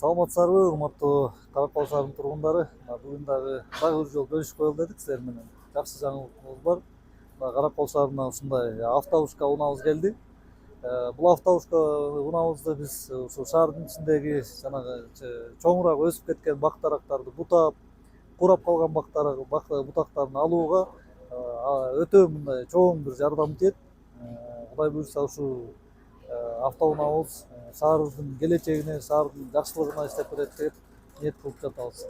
Саламатсыздарбы, урматтуу Каракол шаарынын тургундары. Бүгүн дагы бир жол бөлүшүп коелу дедик силер менен. Жакшы жаңылыгыбыз бар. Каракол шаарына ушундай автобуска унаабыз келди. Бул автобуска унаабызды биз ушу шаардын ичиндеги жанагы чоңураак өсүп кеткен бак дарактарды бутап, курап калган бутактарын алууга өтө мындай чоң бир жардам тиет. Кудай буюрса ушул автоунаабыз шаарыбыздын келечегине, шаардын жакшылыгына иштеп берет деп ниет кылып жатабыз.